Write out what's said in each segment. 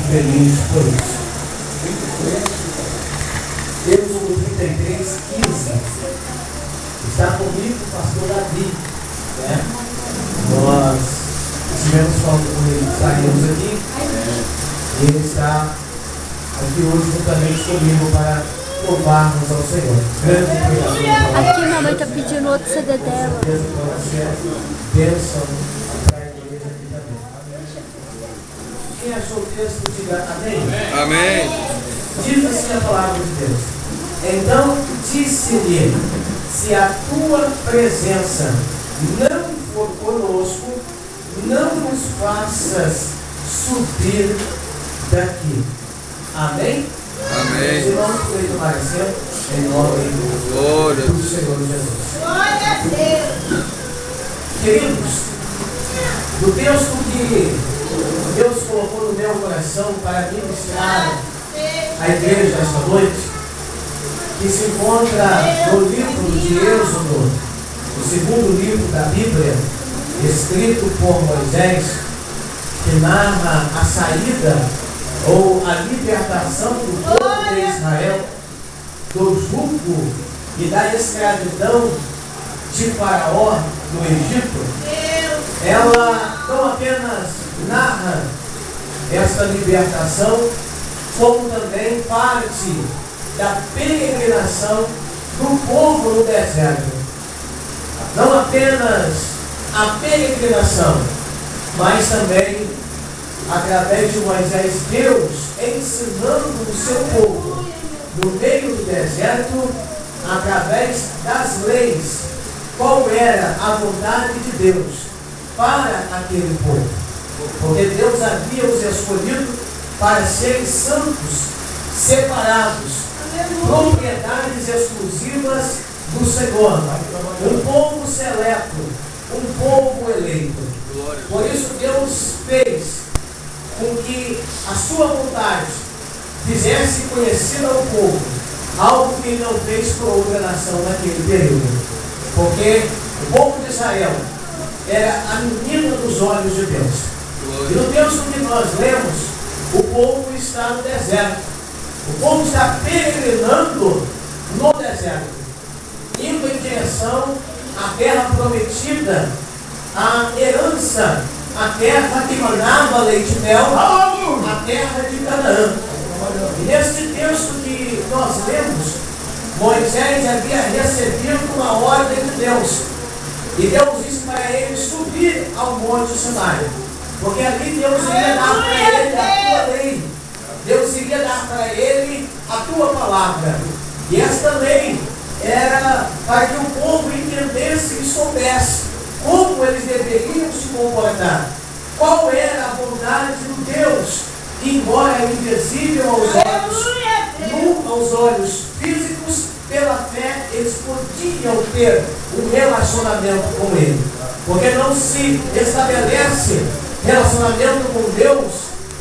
feliz por isso. Êxodo 33:15. Está comigo o pastor Davi, né? Nós estivemos falando com ele, saímos aqui, e ele está aqui hoje juntamente comigo para louvarmos ao Senhor. Grande pregador. Aqui minha mãe está pedindo outro CD dela. Bênção para a igreja aqui também. Quem achou o texto, diga amém. Amém. Diz assim a palavra de Deus: então disse-lhe, se a tua presença não for conosco, não nos faças subir daqui. Amém? Amém. Os irmãos podem tomar assento em nome do Senhor Jesus. Glória a Deus. Queridos, do texto que Deus colocou no meu coração para ministrar a igreja esta noite, que se encontra no livro de Êxodo, o segundo livro da Bíblia, escrito por Moisés, que narra a saída ou a libertação do povo de Israel do jugo e da escravidão de Faraó no Egito. Ela não apenas narra esta libertação, como também parte da peregrinação do povo no deserto. Não apenas a peregrinação, mas também, através de Moisés, Deus ensinando o seu povo no meio do deserto, através das leis, qual era a vontade de Deus para aquele povo. Porque Deus havia os escolhido para serem santos, separados, propriedades exclusivas do Senhor, um povo seleto, um povo eleito. Por isso Deus fez com que a sua vontade fizesse conhecida ao povo, algo que ele não fez por outra nação naquele período. Porque o povo de Israel era a menina dos olhos de Deus. E no texto que nós lemos, o povo está no deserto. O povo está peregrinando no deserto, indo em direção à terra prometida, à herança, a terra que manava leite e mel, a terra de Canaã. E neste texto que nós lemos, Moisés havia recebido uma ordem de Deus. E Deus disse para ele subir ao monte Sinai. Porque ali Deus iria dar para ele a tua lei. Deus iria dar para ele a tua palavra. E esta lei era para que o povo entendesse e soubesse como eles deveriam se comportar. Qual era a vontade do Deus, que, embora invisível aos olhos, aos olhos físicos, pela fé eles podiam ter um relacionamento com Ele. Porque não se estabelece relacionamento com Deus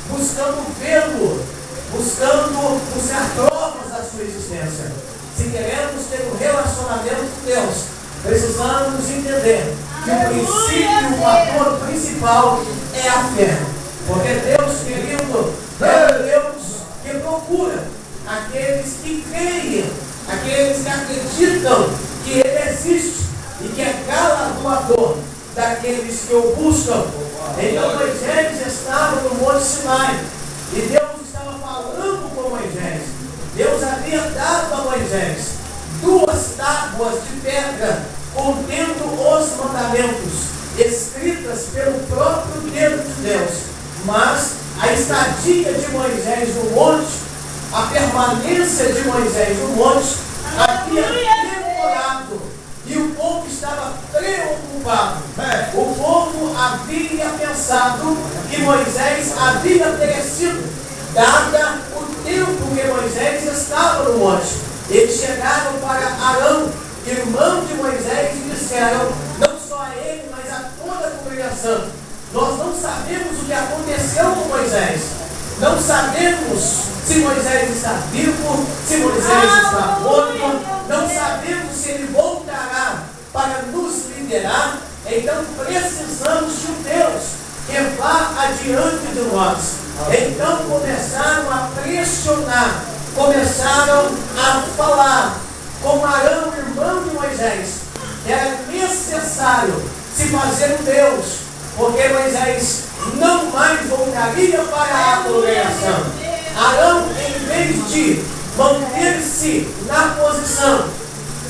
buscando vê-lo, buscando buscar provas da sua existência. Se queremos ter um relacionamento com Deus, precisamos entender que o princípio, o fator principal é a fé. Porque Deus, querido, é um Deus que procura aqueles que creem, aqueles que acreditam que Ele existe e que é galardoador daqueles que o buscam. Então Moisés estava no Monte Sinai e Deus estava falando com Moisés. Deus havia dado a Moisés 2 tábuas de pedra contendo os mandamentos, escritas pelo próprio dedo de Deus. Mas a estadia de Moisés no monte, a permanência de Moisés no monte, havia demorado e o povo estava preocupado. O povo havia pensado que Moisés havia perecido, dada o tempo que Moisés estava no monte. Eles chegaram para Arão, irmão de Moisés, e disseram, não só a ele, mas a toda a congregação: nós não sabemos o que aconteceu com Moisés. Não sabemos se Moisés está vivo, se Moisés está morto. Não sabemos se ele voltará para nos liderar. Então precisamos de um Deus que vá adiante de nós. Então começaram a pressionar, começaram a falar com Arão, irmão de Moisés, que era necessário se fazer um Deus, porque Moisés não mais voltaria para a congregação. Arão, em vez de manter-se na posição,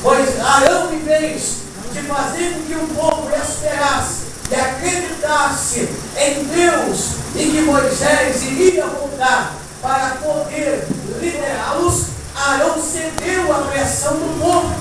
pois Arão, em vez de fazer com que o povo esperasse e acreditasse em Deus e que Moisés iria voltar para poder liderá-los, Arão cedeu à pressão do povo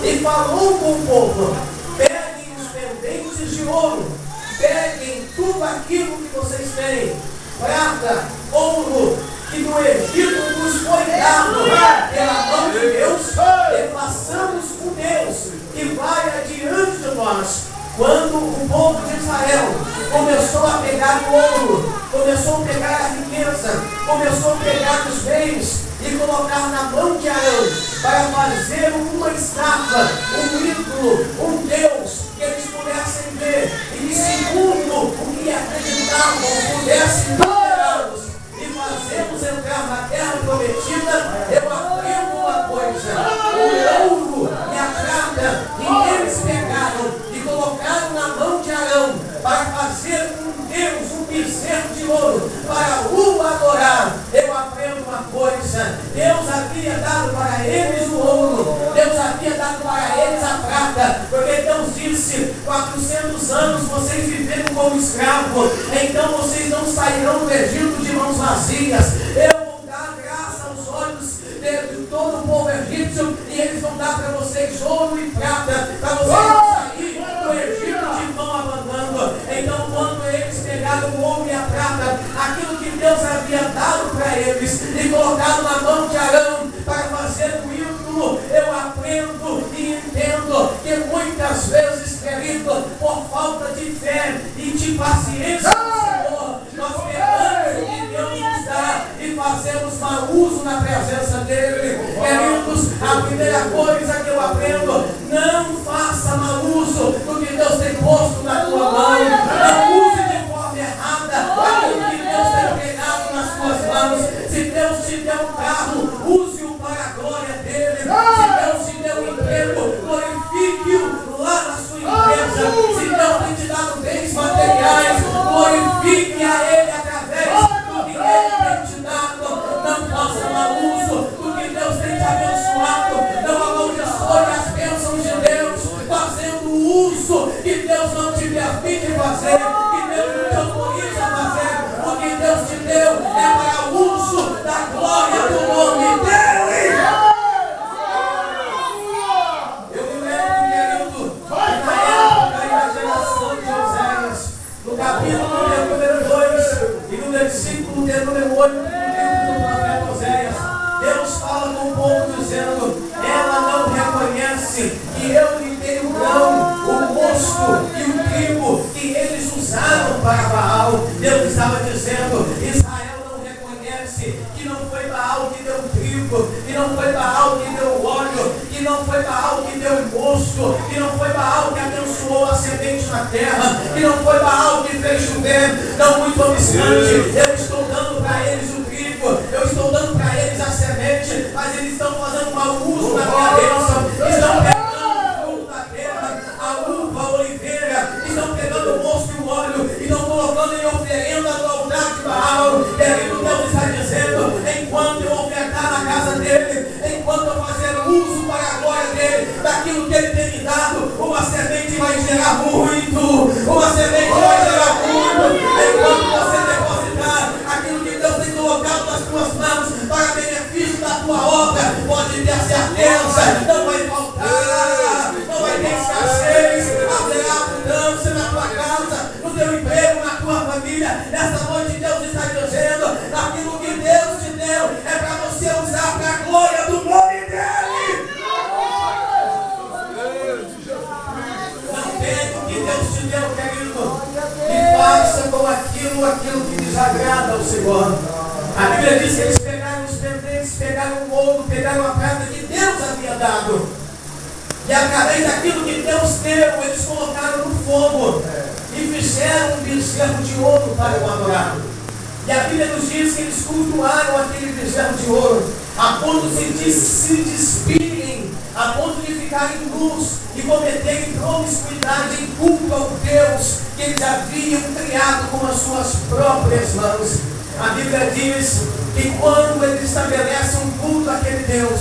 e falou com o povo: peguem os pendentes de ouro, peguem tudo aquilo que vocês têm, prata, ouro, que no Egito nos foi dado pela mão de Deus, e façamos com Deus que vai adiante de nós. Quando o povo de Israel começou a pegar o ouro, começou a pegar a riqueza, começou a pegar os bens e colocar na mão de Arão para fazer uma estátua, um ídolo, um Deus que eles pudessem ver e, segundo o que acreditavam, pudessem liderá-los e fazê-los entrar na terra prometida, eu aprendo uma coisa: o ouro e a prata que eles pegaram e colocaram na mão de Arão para fazer um Deus, um bezerro de ouro, para o adorar, eu aprendo uma coisa: Deus havia dado para eles o ouro, Deus havia dado para eles a prata, porque Deus disse: 400 anos vocês viveram como escravos, então vocês não sairão do Egito de mãos vazias. Eu vou dar graça aos olhos de todo o povo egípcio, e eles vão dar para vocês ouro e prata, para vocês não sair do Egito de mão abanando. Então, quando eles pegaram o ouro e a prata, aquilo que Deus havia dado para eles e colocado na mão de Arão para fazer o ídolo, eu aprendo e entendo que muitas vezes, querido, por falta de fé e de paciência do Senhor, nós pegamos o que Deus nos dá e fazemos mau uso na presença dele. Queridos, a primeira coisa que eu aprendo: não faça mau uso do que Deus tem posto na tua mão. Não use de forma errada aquilo que Deus tem pegado nas tuas mãos. Se Deus te deu um carro, use-o para a glória dele. Se Deus te deu um emprego, glorifique-o lá na sua empresa. Se Deus tem te dado bens materiais, glorifique a ele através do que ele tem te dado. Não faça mau uso do que Deus tem te abençoado. Não amaldiçoe as bênçãos de Deus fazendo uso que Deus não te permite fazer, que Deus não te autoriza a fazer. O que Deus te deu é para o uso da glória do nome dele. Eu me lembro, querido, na época da geração de Oséias, no capítulo de número 2 e no versículo de número 8 do livro do profeta Oséias, Deus fala com o povo dizendo: ela não reconhece que eu lhe dei o grão, o mosto e o trigo que eles usaram para Baal. Deus estava dizendo: Israel não reconhece que não foi Baal que deu o trigo, que não foi Baal que deu o óleo, que não foi Baal que deu o mosto, que não foi Baal que abençoou a semente na terra, que não foi Baal que fez chover. Não, muito obstante, eu estou dando para eles o trigo, eu estou dando para eles a semente, mas eles estão fazendo mau uso da minha bênção. Estão pegando o fruto da terra, a uva, a oliveira, estão pegando o mosto e o óleo e estão colocando em oferenda no altar de Baal. Querido, Deus está dizendo: enquanto eu ofertar na casa dele, enquanto eu fazer uso para a glória dele, daquilo que ele tem me dado, uma semente vai gerar muito, uma semente vai gerar muito. Enquanto você depositar aquilo que Deus tem colocado nas tuas mãos para benefício da tua obra, pode ter certeza, não vai faltar, não vai ter escassez, haverá abundância na tua casa, no teu emprego, na tua família. Nessa noite Deus está dizendo: aquilo que Deus te deu é para você usar para a glória do nome dele. Não pegue o que Deus te deu, querido, e faça com aquilo que desagrada ao Senhor. A Bíblia diz que eles pegaram os pendentes, pegaram o ouro, pegaram a prata que Deus havia dado, e através daquilo que Deus deu, eles colocaram no fogo e fizeram um bezerro de ouro para o adorar. E a Bíblia nos diz que eles cultuaram aquele bezerro de ouro, a ponto de se despirem, a ponto de ficarem nus e cometerem promiscuidade em culto ao Deus que eles haviam criado com as suas próprias mãos. A Bíblia diz que quando eles estabelecem um culto àquele Deus,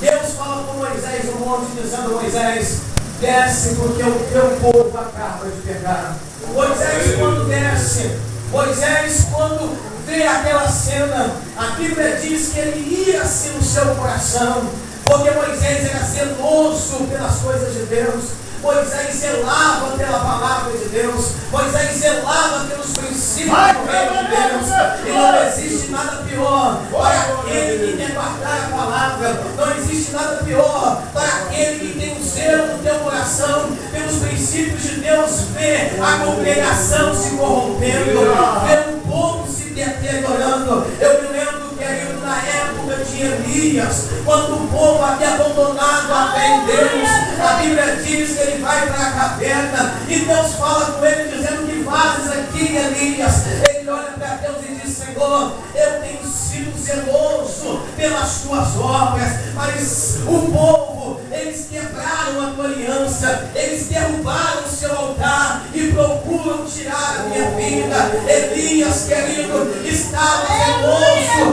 Deus fala com Moisés no monte, dizendo: Moisés, desce, porque o teu povo acaba de pecar. Moisés, quando desce, Moisés, quando vê aquela cena, a Bíblia diz que ele ia-se no seu coração, porque Moisés era zeloso pelas coisas de Deus. Moisés zelava pela palavra de Deus. Moisés zelava pelos princípios do reino de Deus. E não existe nada pior para aquele que quer guardar a palavra. Não existe nada pior para aquele que tem um zelo no teu coração pelos princípios de Deus. Ver a congregação se corrompendo, ver o povo se deteriorando. Eu me lembro, querido, na época de Elias, quando o povo havia abandonado a fé em Deus, a Bíblia diz que ele vai para a caverna e Deus fala com ele dizendo: que fazes aqui, Elias? Ele olha para Deus e diz: Senhor, eu tenho sido zeloso pelas tuas obras, mas o povo, eles quebraram a tua aliança, eles derrubaram o seu altar e procuram tirar a minha vida. Elias, querido, estava zeloso